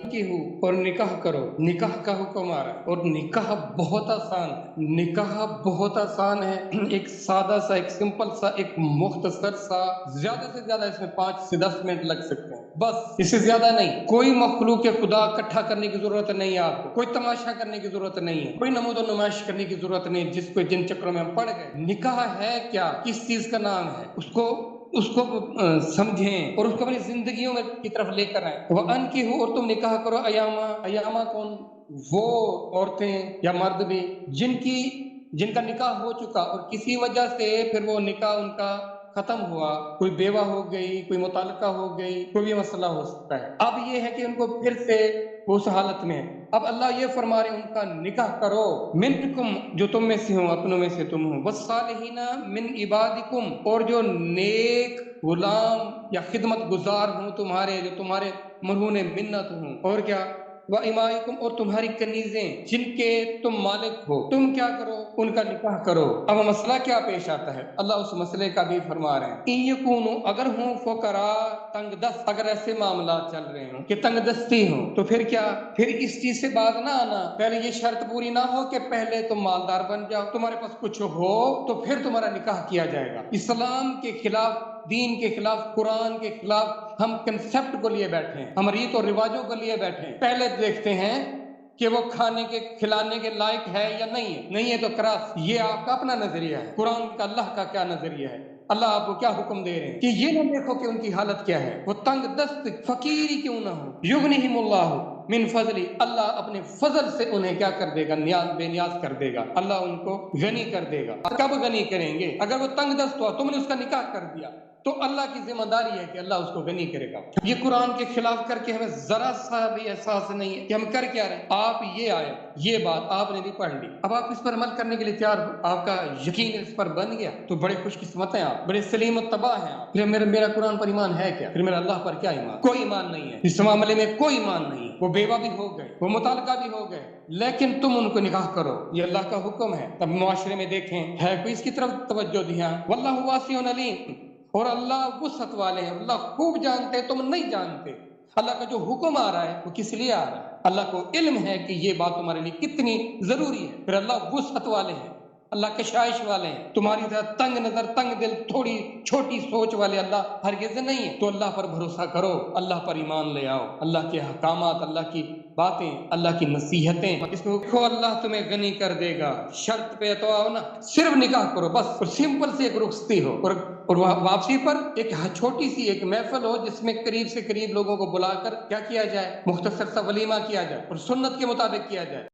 की हूँ और निकाह करो। निकाह का हुक्म आ रहा है और निकाह बहुत आसान है। निकाह बहुत आसान है। एक सादा सा, एक सिंपल सा, एक मुख्तसर सा, ज्यादा से ज्यादा इसमें 5 से 10 मिनट लग सकते हैं, बस इससे ज्यादा नहीं। कोई मखलूक खुदा इकट्ठा करने की जरूरत नहीं है आपको, कोई तमाशा करने की जरूरत नहीं है, कोई नमूदो नुमाइश करने की जरूरत नहीं जिसको जिन चक्रों में हम पड़ गए। निकाह है क्या, किस चीज का नाम है, उसको उसको समझें और उसको अपनी जिंदगियों में की तरफ लेकर आए। वह अन की हो और तुम निकाह करो। अयामा, अयामा कौन? वो औरतें या मर्द भी जिनका निकाह हो चुका और किसी वजह से फिर वो निकाह उनका खत्म हुआ, कोई बेवा हो गई, कोई मुतालका हो गई, कोई भी मसला हो सकता है। अब ये है कि उनको फिर से उस हालत में, अब अल्लाह ये फरमा रहे उनका निकाह करो। मिनकुम, जो तुम में से हो, अपनों में से तुम हो। वस्सालिहीना मिन इबादिकुम, और जो नेक गुलाम या खिदमत गुजार हूं तुम्हारे, जो तुम्हारे मरहून मिन्नत हूं। और क्या? व इमाइकुम, और तुम्हारी कनीजें जिनके तुम मालिक हो, तुम क्या करो? उनका निकाह करो। अब मसला क्या पेश आता है, अल्लाह उस मसले का भी फरमा रहे हैं। इन यकूनु, अगर हूं फकरा, तंगदस्त, अगर ऐसे मामला चल रहे हो कि तंगदस्ती हो, तो फिर क्या? फिर इस चीज से बात ना आना, पहले ये शर्त पूरी ना हो कि पहले तुम मालदार बन जाओ, तुम्हारे पास कुछ हो तो फिर तुम्हारा निकाह किया जाएगा। इस्लाम के खिलाफ, दीन के खिलाफ, कुरान के खिलाफ हम कंसेप्ट को लिए बैठे हैं, हम रीत और रिवाजों को लिए बैठे हैं। पहले देखते हैं कि वो खाने के खिलाने के लायक है या नहीं है। नहीं है तो क्रॉस। ये आपका अपना नजरिया है, कुरान का, अल्लाह का क्या नजरिया है, अल्लाह आपको क्या हुक्म दे रहे हैं कि ये ना देखो कि उनकी हालत क्या है, वो तंग दस्त फकीर ही क्यों ना हो। युगनिहिमुल्लाहु मिन फजली, अल्लाह अपने फजल से उन्हें क्या कर देगा? बेनियाज कर देगा। अल्लाह उनको गनी कर देगा। कब गनी करेंगे? अगर वो तंग दस्त हुआ, तुमने उसका निकाह कर दिया, तो अल्लाह की जिम्मेदारी है कि अल्लाह उसको गनी करेगा। ये कुरान के खिलाफ करके हमें जरा सा भी एहसास नहीं है कि हम कर क्या रहे हैं। आप ये आए, ये बात आपने भी पढ़ ली, अब आप इस पर अमल करने के लिए तैयार हो, आपका यकीन इस पर बन गया, तो बड़े खुशकिस्मत हैं आप, बड़े सलीम और तबाह हैं आप। फिर मेरा कुरान पर ईमान है क्या? फिर मेरा अल्लाह पर क्या ईमान? कोई ईमान नहीं है, इस मामले में कोई ईमान नहीं है। वो बेवा भी हो गए, वो मुतालका भी हो गए, लेकिन तुम उनको निकाह करो, ये अल्लाह का हुक्म है। तब मुआशरे में देखें है कोई इसकी तरफ तवज्जो दिया? वल्लाहु वासिउन अलीम, और अल्लाह वुसअत वाले हैं, अल्लाह खूब जानते हैं, तुम नहीं जानते। अल्लाह का जो हुक्म आ रहा है वो किस लिए आ रहा है, अल्लाह को इल्म है कि ये बात तुम्हारे लिए कितनी जरूरी है। फिर अल्लाह वुसअत वाले हैं, अल्लाह कशाइश वाले हैं, तुम्हारी तरह तंग नजर, तंग दिल, थोड़ी छोटी सोच वाले अल्लाह हरगिज नहीं है। तो अल्लाह पर भरोसा करो, अल्लाह पर ईमान ले आओ, अल्लाह के हकामात, अल्लाह की बातें, अल्लाह की नसीहतें, इसको देखो, अल्लाह तुम्हें गनी कर देगा। शर्त पे तो आओ ना, सिर्फ निकाह करो बस, और सिंपल से एक रुखसती हो, और वापसी पर एक छोटी सी एक महफिल हो जिसमें करीब से करीब लोगों को बुलाकर क्या किया जाए? मुख्तसर सा वलीमा किया जाए और सुन्नत के मुताबिक किया जाए।